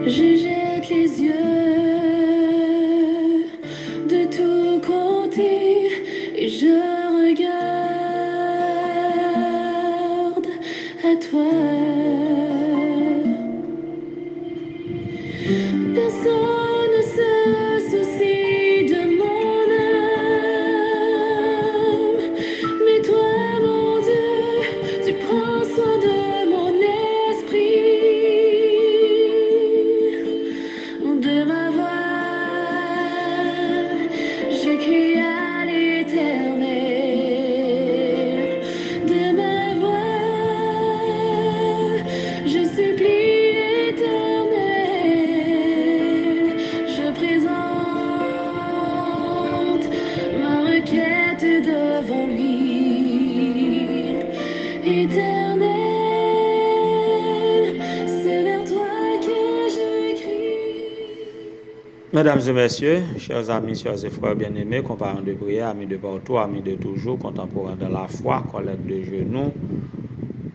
Je jette les yeux de tous côtés et je regarde à toi. Personne ne se soucie de mon âme, mais toi, mon Dieu, tu prends soin de mon esprit, de ma voix. Je crie à l'Éternel, de ma voix. Je supplie l'Éternel, je présente ma requête devant lui. Éternel, c'est vers toi que je crie. Mesdames et messieurs, chers amis, chers et frères bien-aimés, compagnons de prière, amis de partout, amis de toujours, contemporains de la foi, collègues de genoux,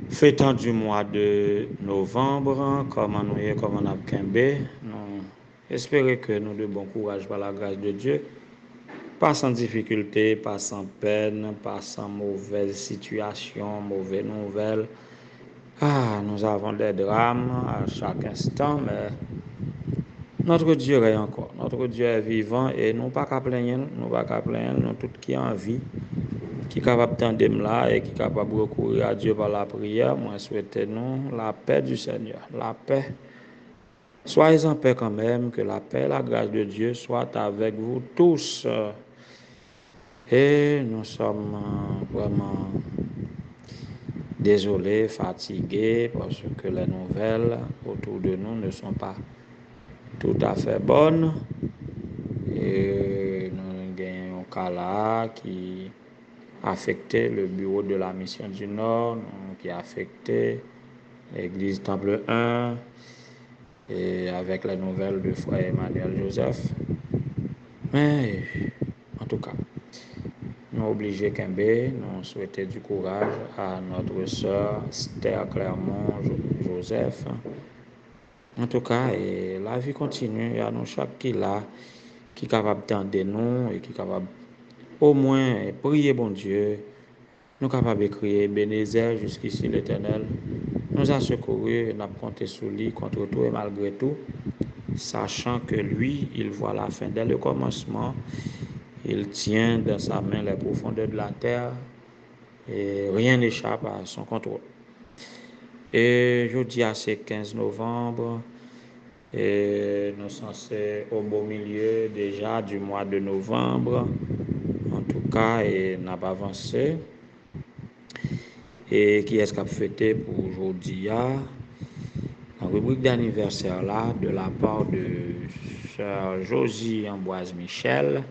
fêtant du mois de novembre, comment nous y comment on a Kembe, nous espérons que nous de bon courage par la grâce de Dieu, pas sans difficulté, pas sans peine, pas sans mauvaise situation, mauvaises nouvelles. Nous avons des drames à chaque instant, mais notre Dieu est encore. Notre Dieu est vivant et nous pas qu'à plaindre, nous pas qu'à plaindre, nous tout qui en vie, qui est capable d'entendre là et qui est capable de recourir à Dieu par la prière. Moi, souhaitez nous la paix du Seigneur, la paix. Soyez en paix quand même, que la paix, la grâce de Dieu soit avec vous tous. Et nous sommes vraiment désolés, fatigués, parce que les nouvelles autour de nous ne sont pas tout à fait bonnes. Et nous avons un cas là qui a affecté le bureau de la mission du Nord, qui a affecté l'église Temple 1, et avec les nouvelles de frère Emmanuel Joseph. Mais en tout cas, nous obligés Kembe, nous souhaitons du courage à notre sœur Esther Clermont Joseph. En tout cas, et la vie continue, il y a nous chaque qui là, qui est capable d'entendre nous et qui est capable au moins prier bon Dieu. Nous sommes capables de crier Bénézer jusqu'ici l'Éternel nous a secourus et nous avons compté sur lui contre tout et malgré tout, sachant que lui, il voit la fin dès le commencement. Il tient dans sa main les profondeurs de la terre et rien n'échappe à son contrôle. Et jeudi à ce 15 novembre, et nous sommes au beau milieu déjà du mois de novembre. En tout cas, et n'a pas avancé. Et qui est-ce qu'a fêté pour aujourd'hui? La rubrique d'anniversaire là, de la part de sœur Josie Amboise Michel.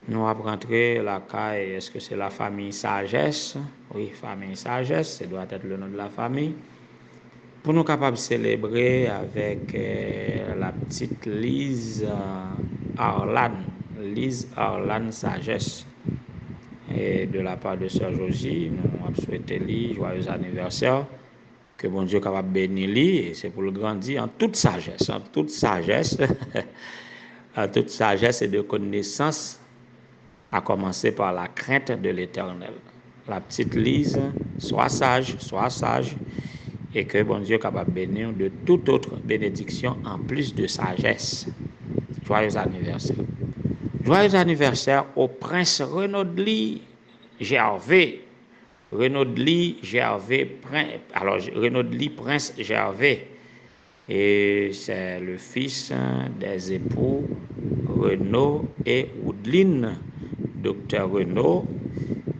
Nous avons rentré la caille, est-ce que c'est la famille Sagesse? Oui, famille Sagesse, ça doit être le nom de la famille. Pour nous capables de célébrer avec la petite Lise Arlan Sagesse. Et de la part de sœur Josie, nous avons souhaité lui joyeux anniversaire. Que bon Dieu capable de bénir lui, et c'est pour le grandir en toute sagesse, en toute sagesse et de connaissance, à commencer par la crainte de l'Éternel. La petite Lise, sois sage, et que bon Dieu capable de bénir de toute autre bénédiction en plus de sagesse. Joyeux anniversaire. Joyeux anniversaire au prince Renaudly Gervais. Renaudly Prince Gervais. Et c'est le fils des époux Renaud et Woodline, docteur Renaud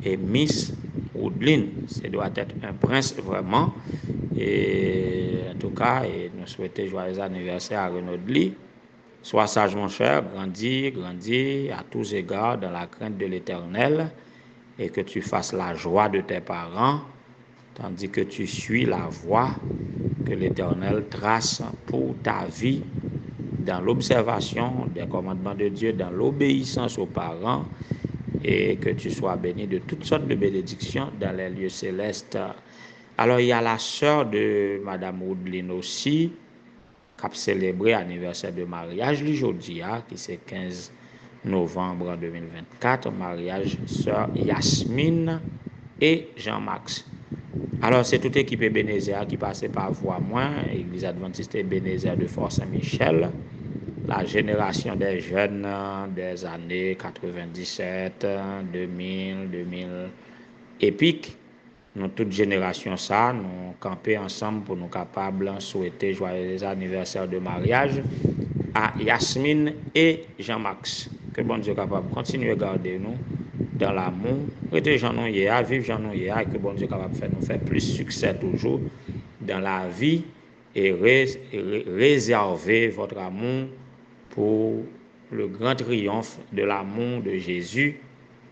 et Miss Woodline. Ça doit être un prince vraiment. Et en tout cas, nous souhaitons joyeux anniversaire à Renaudly. Sois sage, mon cher, grandis à tous égards dans la crainte de l'Éternel et que tu fasses la joie de tes parents, tandis que tu suis la voie que l'Éternel trace pour ta vie dans l'observation des commandements de Dieu, dans l'obéissance aux parents, et que tu sois béni de toutes sortes de bénédictions dans les lieux célestes. Alors, il y a la sœur de Madame Woodline aussi, qui célébrer anniversaire de mariage aujourd'hui, qui c'est 15 novembre 2024, mariage sœur Yasmine et Jean-Max. Alors, c'est toute équipe Ebenezer qui passait par voie moi, Église Adventiste Ebenezer de Fort Saint-Michel, la génération des jeunes des années 97, 2000, 2000 épique. Nous, toute génération, ça, nous camper ensemble pour nous capables de souhaiter joyeux anniversaire de mariage à Yasmine et Jean-Max. Que bon Dieu capable de continuer à garder nous dans l'amour, rester Jean-nous hier, vivre Jean-nous hier, et que bon Dieu capable de faire nous faire plus succès toujours dans la vie et réserver votre amour pour le grand triomphe de l'amour de Jésus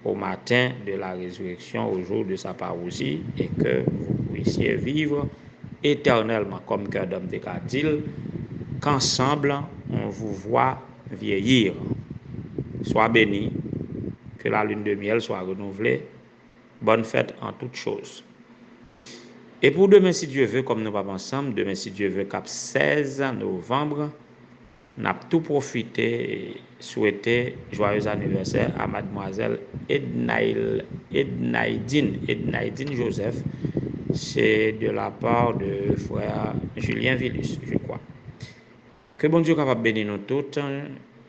au matin de la résurrection, au jour de sa parousie, et que vous puissiez vivre éternellement comme cœur d'homme de Cadil, qu'ensemble on vous voit vieillir. Sois béni, que la lune de miel soit renouvelée. Bonne fête en toutes choses. Et pour demain, si Dieu veut, comme nous vivons ensemble, demain, si Dieu veut, cap 16 novembre, nous avons tout profité et souhaité joyeux anniversaire à mademoiselle Ednaïdine Joseph. C'est de la part de frère Julien Villus, je crois. Que bon Dieu capable bénir nous toutes.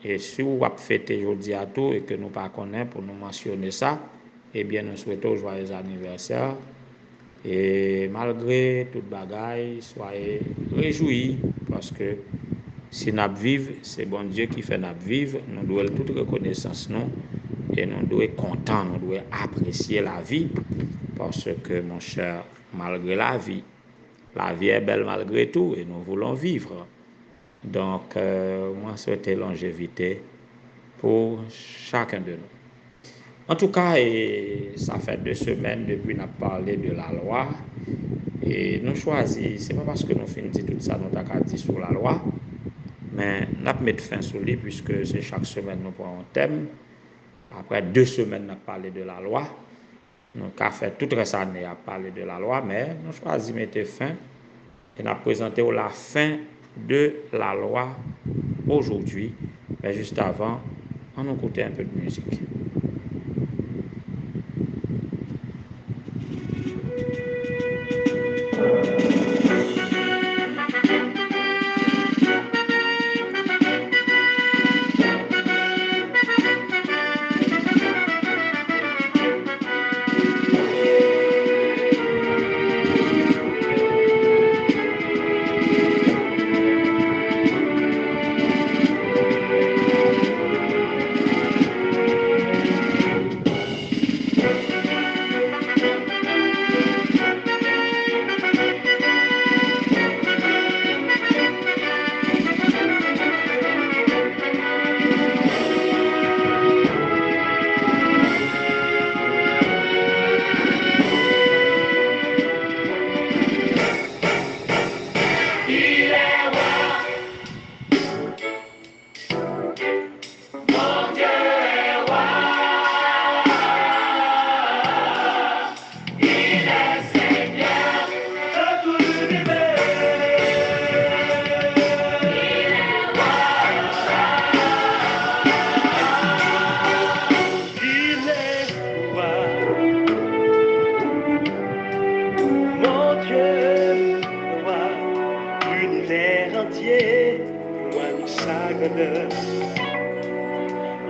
Et si vous avez fêté aujourd'hui à tout et que nous ne pas connaissons pour nous mentionner ça, eh bien nous souhaitons joyeux anniversaire. Et malgré toute bagaille, soyez réjouis parce que si nous vivons, c'est bon Dieu qui fait nous vivre. Nous devons toute reconnaissance nous et nous devons être contents, nous devons apprécier la vie parce que mon cher, malgré la vie est belle malgré tout et nous voulons vivre. Donc, moi, souhaite longévité pour chacun de nous. En tout cas, ça fait 2 semaines depuis qu'on a parlé de la loi. Et nous choisissons, ce n'est pas parce que nous finissons tout ça, nous avons dit sur la loi, mais nous avons mis fin sur lui puisque c'est chaque semaine nous prenons un thème. Après 2 semaines, nous avons parlé de la loi. Nous avons fait toute cette année à parler de la loi, mais nous choisissons de mettre fin et nous avons présenté la fin de la loi aujourd'hui. Mais juste avant, on nous écoutait un peu de musique.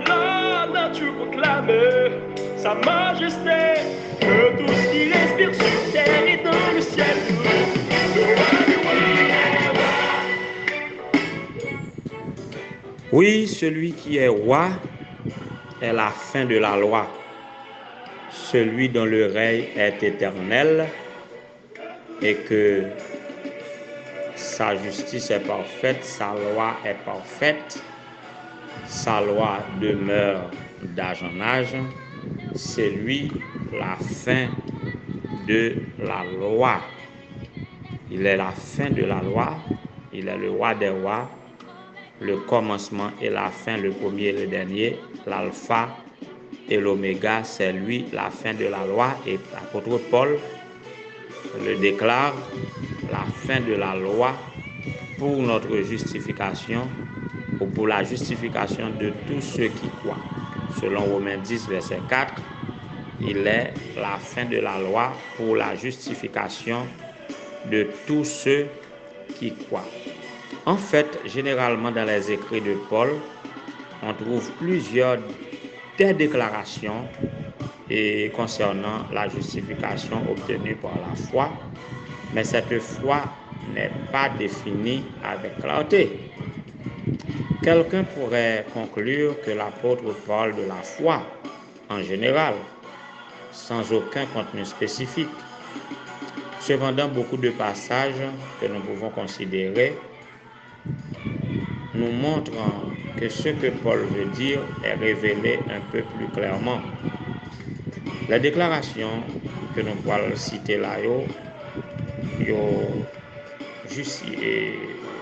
La nature proclame sa majesté, que tout ce qui respire sur terre et dans le ciel. Oui, celui qui est roi est la fin de la loi. Celui dont le règne est éternel et que sa justice est parfaite, sa loi est parfaite, sa loi demeure d'âge en âge. C'est lui la fin de la loi. Il est la fin de la loi, il est le roi des rois, le commencement et la fin, le premier et le dernier, l'alpha et l'oméga, c'est lui la fin de la loi. Et l'apôtre Paul le déclare, la fin de la loi pour notre justification ou pour la justification de tous ceux qui croient. Selon Romains 10, verset 4, il est la fin de la loi pour la justification de tous ceux qui croient. En fait, généralement dans les écrits de Paul, on trouve plusieurs des déclarations concernant la justification obtenue par la foi, mais cette foi n'est pas définie avec clarté. Quelqu'un pourrait conclure que l'apôtre parle de la foi en général, sans aucun contenu spécifique. Cependant, beaucoup de passages que nous pouvons considérer nous montrent que ce que Paul veut dire est révélé un peu plus clairement. La déclaration que nous pouvons citer là,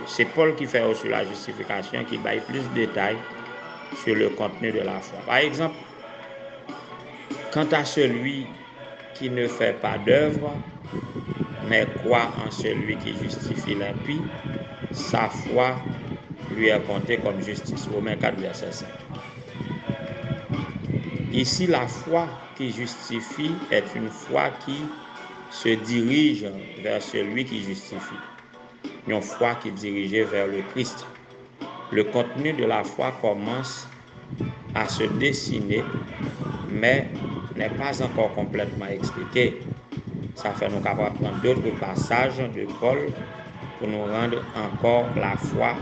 c'est Paul qui fait aussi la justification, qui donne plus de détails sur le contenu de la foi. Par exemple, quant à celui qui ne fait pas d'œuvre, mais croit en celui qui justifie l'impie, sa foi lui est comptée comme justice. Romains 4, verset 5. Ici, la foi qui justifie est une foi qui se dirige vers celui qui justifie. Une foi qui est dirigée vers le Christ. Le contenu de la foi commence à se dessiner, mais n'est pas encore complètement expliqué. Ça fait nous capables de prendre d'autres passages de Paul pour nous rendre encore la foi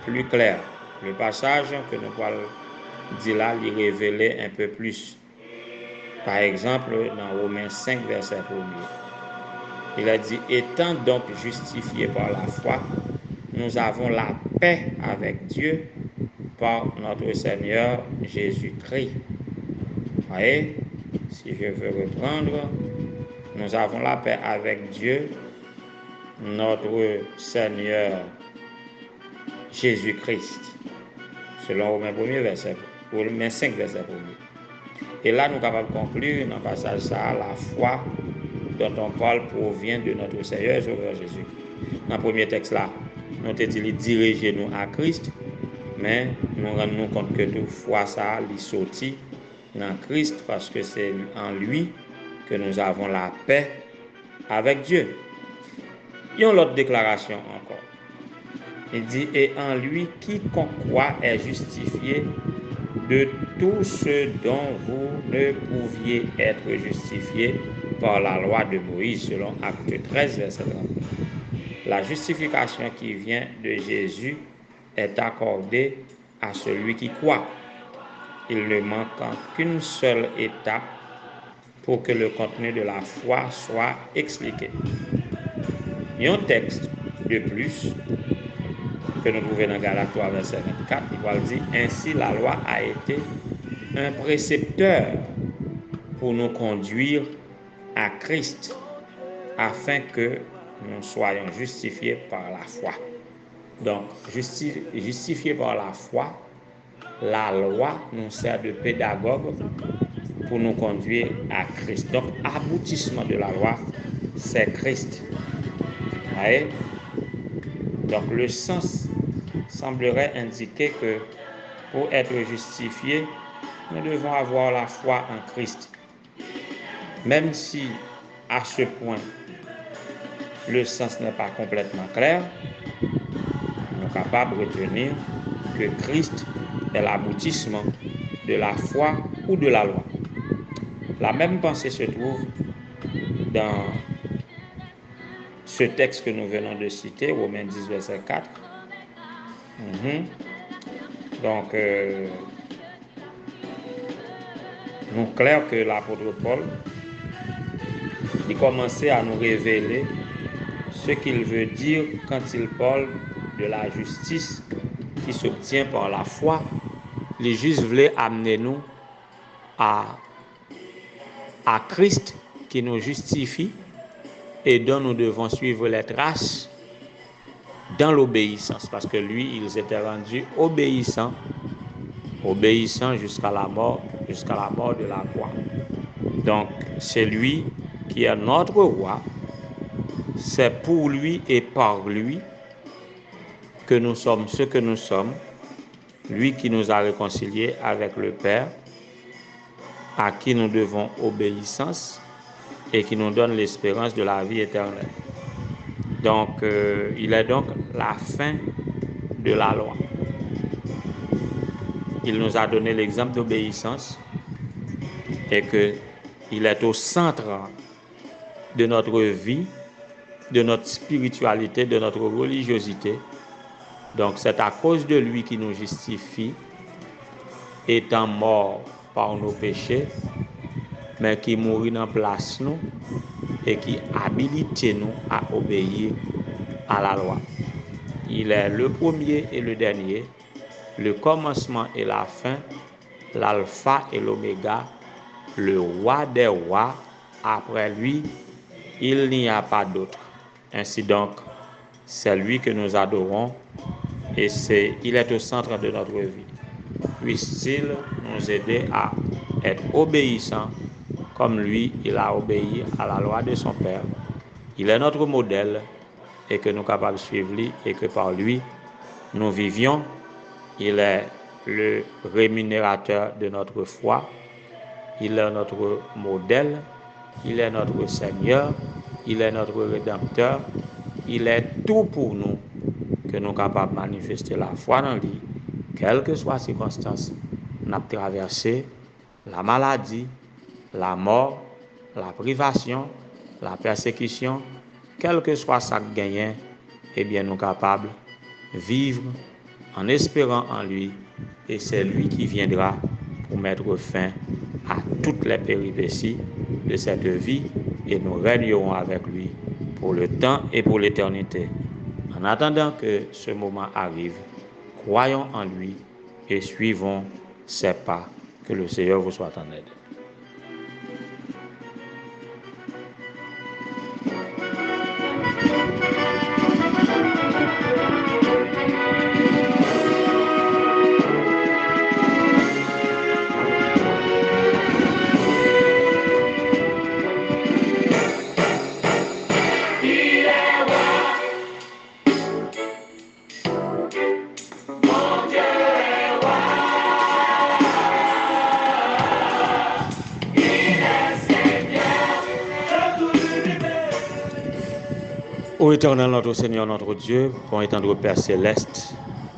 plus claire. Le passage que nous allons dire là, lui révéler un peu plus. Par exemple, dans Romains 5, verset 1, il a dit, étant donc justifiés par la foi, nous avons la paix avec Dieu par notre Seigneur Jésus-Christ. Vous voyez, si je veux reprendre, nous avons la paix avec Dieu, notre Seigneur Jésus-Christ. Selon Romains 5, verset 1. Et là, nous sommes capables de conclure dans le passage ça, la foi dont on parle provient de notre Seigneur Jésus. Dans le premier texte là, nous avons dit dirigez-nous à Christ, mais nous rendons compte que toute foi ça, il sortit dans Christ parce que c'est en lui que nous avons la paix avec Dieu. Il y a une autre déclaration encore. Il dit, et en lui, quiconque croit est justifié de tout ce dont vous ne pouviez être justifié par la loi de Moïse, selon Acte 13, verset 30. La justification qui vient de Jésus est accordée à celui qui croit. Il ne manque qu'une seule étape pour que le contenu de la foi soit expliqué. Il y a un texte de plus que nous trouvons dans Galates 3, verset 24, il dit, ainsi la loi a été un précepteur pour nous conduire à Christ, afin que nous soyons justifiés par la foi. Donc, justifiés par la foi, la loi nous sert de pédagogue pour nous conduire à Christ. Donc, aboutissement de la loi, c'est Christ. Vous voyez? Donc, le sens semblerait indiquer que pour être justifié, nous devons avoir la foi en Christ. Même si, à ce point, le sens n'est pas complètement clair, nous sommes capables de retenir que Christ est l'aboutissement de la foi ou de la loi. La même pensée se trouve dans ce texte que nous venons de citer, Romains 10, verset 4. Donc, nous clair que l'apôtre Paul, il commençait à nous révéler ce qu'il veut dire quand il parle de la justice qui s'obtient par la foi. Les juifs voulaient amener nous à Christ qui nous justifie et dont nous devons suivre les traces dans l'obéissance, parce que lui, ils étaient rendus obéissants jusqu'à la mort de la croix. Donc, c'est lui qui est notre roi, c'est pour lui et par lui que nous sommes ce que nous sommes, lui qui nous a réconciliés avec le Père, à qui nous devons obéissance et qui nous donne l'espérance de la vie éternelle. Donc, il est donc la fin de la loi. Il nous a donné l'exemple d'obéissance et qu'il est au centre de notre vie, de notre spiritualité, de notre religiosité. Donc, c'est à cause de lui qui nous justifie, étant mort par nos péchés, mais qui mourit en place nous et qui habilite nous à obéir à la loi. Il est le premier et le dernier, le commencement et la fin, l'alpha et l'oméga, le roi des rois. Après lui, il n'y a pas d'autre. Ainsi donc, c'est lui que nous adorons et il est au centre de notre vie. Puisse-t-il nous aider à être obéissants comme lui, il a obéi à la loi de son Père. Il est notre modèle et que nous sommes capables de suivre lui et que par lui, nous vivions. Il est le rémunérateur de notre foi. Il est notre modèle. Il est notre Seigneur. Il est notre Rédempteur. Il est tout pour nous que nous sommes capables de manifester la foi dans lui, quelles que soient les circonstances. Nous avons traversé la maladie, la mort, la privation, la persécution, quel que soit ça que gagne, eh bien nous sommes capables de vivre en espérant en lui, et c'est lui qui viendra pour mettre fin à toutes les péripéties de cette vie, et nous régnerons avec lui pour le temps et pour l'éternité. En attendant que ce moment arrive, croyons en lui et suivons ses pas. Que le Seigneur vous soit en aide. Ô Éternel, notre Seigneur, notre Dieu, bon et tendre Père céleste,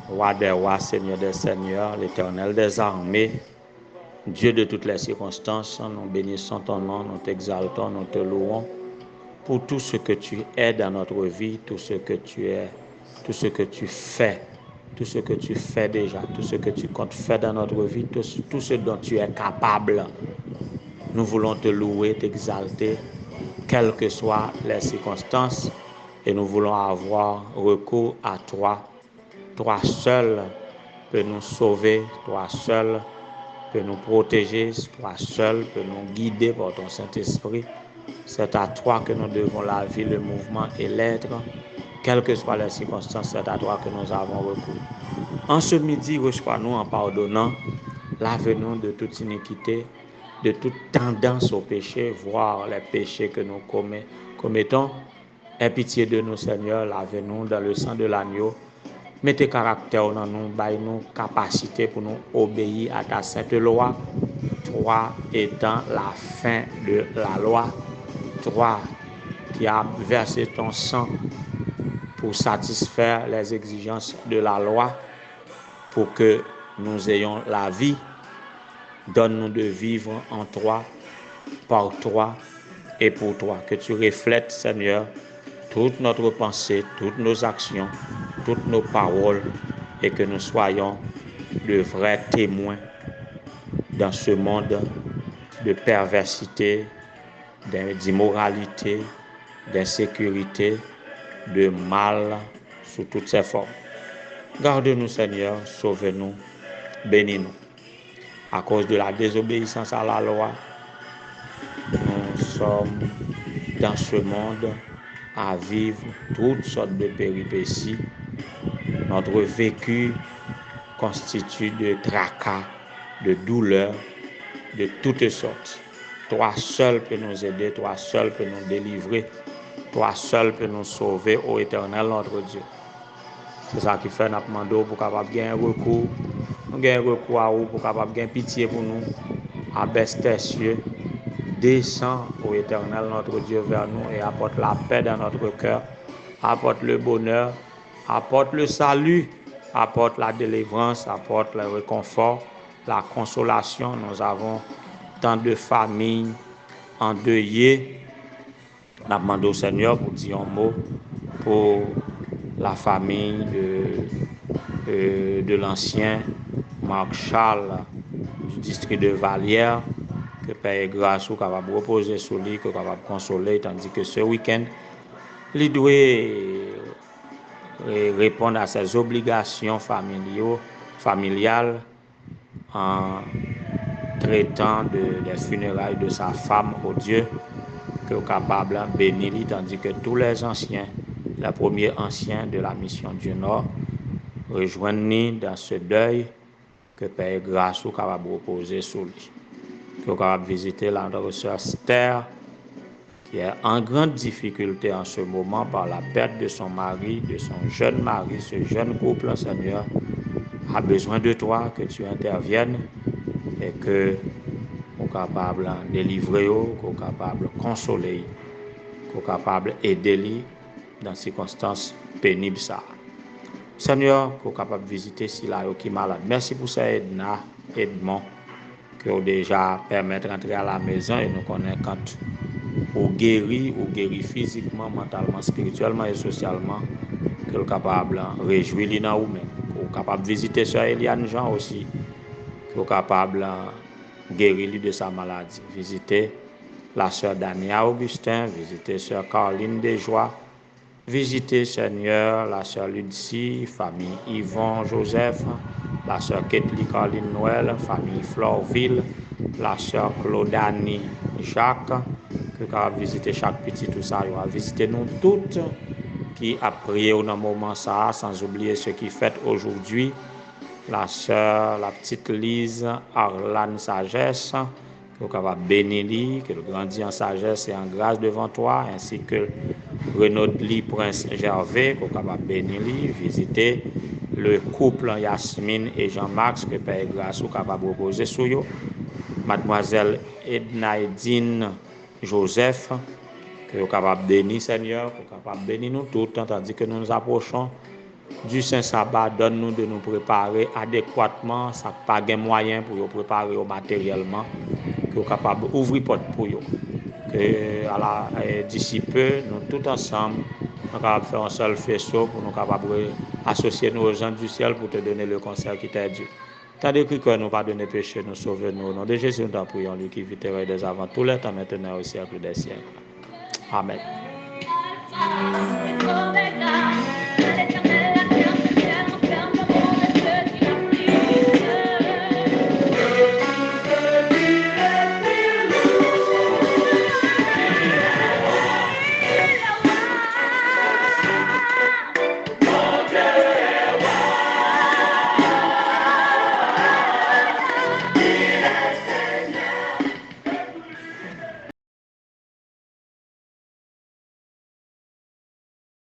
roi des rois, Seigneur des seigneurs, l'Éternel des armées, Dieu de toutes les circonstances, nous bénissons ton nom, nous t'exaltons, nous te louons pour tout ce que tu es dans notre vie, tout ce que tu es, tout ce que tu fais, tout ce que tu fais déjà, tout ce que tu comptes faire dans notre vie, tout ce dont tu es capable. Nous voulons te louer, t'exalter, quelles que soient les circonstances. Et nous voulons avoir recours à toi. Toi seul peux nous sauver, toi seul peux nous protéger, toi seul peux nous guider par ton Saint-Esprit. C'est à toi que nous devons la vie, le mouvement et l'être. Quelles que soient les circonstances, c'est à toi que nous avons recours. En ce midi, reçois-nous en pardonnant, lave-nous de toute iniquité, de toute tendance au péché, voire les péchés que nous commettons. Aie pitié de nous, Seigneur, lave-nous dans le sang de l'agneau. Mettez caractère dans nous, baille-nous capacité pour nous obéir à ta sainte loi. Toi étant la fin de la loi, toi qui as versé ton sang pour satisfaire les exigences de la loi, pour que nous ayons la vie, donne-nous de vivre en toi, par toi et pour toi. Que tu reflètes, Seigneur, toute notre pensée, toutes nos actions, toutes nos paroles, et que nous soyons de vrais témoins dans ce monde de perversité, d'immoralité, d'insécurité, de mal sous toutes ses formes. Garde-nous, Seigneur, sauve-nous, bénis-nous. À cause de la désobéissance à la loi, nous sommes dans ce monde à vivre toutes sortes de péripéties. Notre vécu constitue de tracas, de douleurs, de toutes sortes. Toi seul peux nous aider, toi seul peux nous délivrer, toi seul peux nous sauver, ô Éternel notre Dieu. C'est ça qui fait nous demander pour capable gagner recours. Nous gagnons recours à vous pour capable gagner pitié pour nous. Abaisse tes cieux, descends au Éternel notre Dieu vers nous et apporte la paix dans notre cœur. Apporte le bonheur, apporte le salut, apporte la délivrance, apporte le réconfort, la consolation. Nous avons tant de familles endeuillées. Nous demandons au Seigneur pour dire un mot pour la famille de l'ancien Marc Charles du district de Vallière, que Père grâce soit capable de reposer sur lui, que capable de consoler, tandis que ce week-end, il doit répondre à ses obligations familiales en traitant des funérailles de sa femme au Dieu, que est capable de bénir, tandis que tous les anciens, les premiers anciens de la mission du Nord, rejoignent dans ce deuil, que Père grâce soit capable de reposer sur lui. Que est capable de visiter la sœur Stère, qui est en grande difficulté en ce moment par la perte de son mari, de son jeune mari, ce jeune couple, Seigneur, a besoin de toi, que tu interviennes et que tu es capable de délivrer, que tu es capable de consoler, que tu es capable d'aider dans ces circonstances pénibles. Seigneur, que tu es capable de visiter si là qui est malade. Merci pour ça, Edmond, que tu déjà permis de rentrer à la maison et nous connaissons quand ou guéri physiquement, mentalement, spirituellement et socialement, que tu es capable de réjouir dans vous-même, que tu es capable de visiter Sœur Eliane Jean aussi, que tu es capable de guérir de sa maladie, visiter la Sœur Dania Augustin, visiter Sœur Caroline Desjoie, visiter Seigneur la Sœur Lucie, famille Yvon Joseph, la Sœur Ketli Caroline Noël, famille Florville, la Sœur Claudanie Jacques, que capable visiter chaque petit tout ça, va visiter nous toutes qui a prié au moment ça, sans oublier ce qui fait aujourd'hui, la sœur, la petite Lise, Arlane Sagesse, que capable bénir, que grandit en sagesse et en grâce devant toi, ainsi que Renaud Lee, Prince Gervais, que capable bénir, visiter le couple Yasmine et Jean-Max, que Père grâce ou capable reposer sur eux, mademoiselle Ednaïdine Joseph, que vous capable de bénir, Seigneur, que vous capable de bénir nous tous, tandis que nous nous approchons du Saint-Sabbat. Donne-nous de nous préparer adéquatement, ça pas de moyen pour nous préparer matériellement, que vous capable d'ouvrir porte pour vous. Que d'ici peu, nous tous ensemble, nous sommes capables de faire un seul faisceau pour nous capables associer nos gens du ciel pour te donner le conseil qui t'est dû. T'as décrit que nous pardonner péché, nous sauver nous. Au nom de Jésus, nous t'en prions, lui qui vit et des avant tous les temps, maintenant au siècle des siècles. Amen.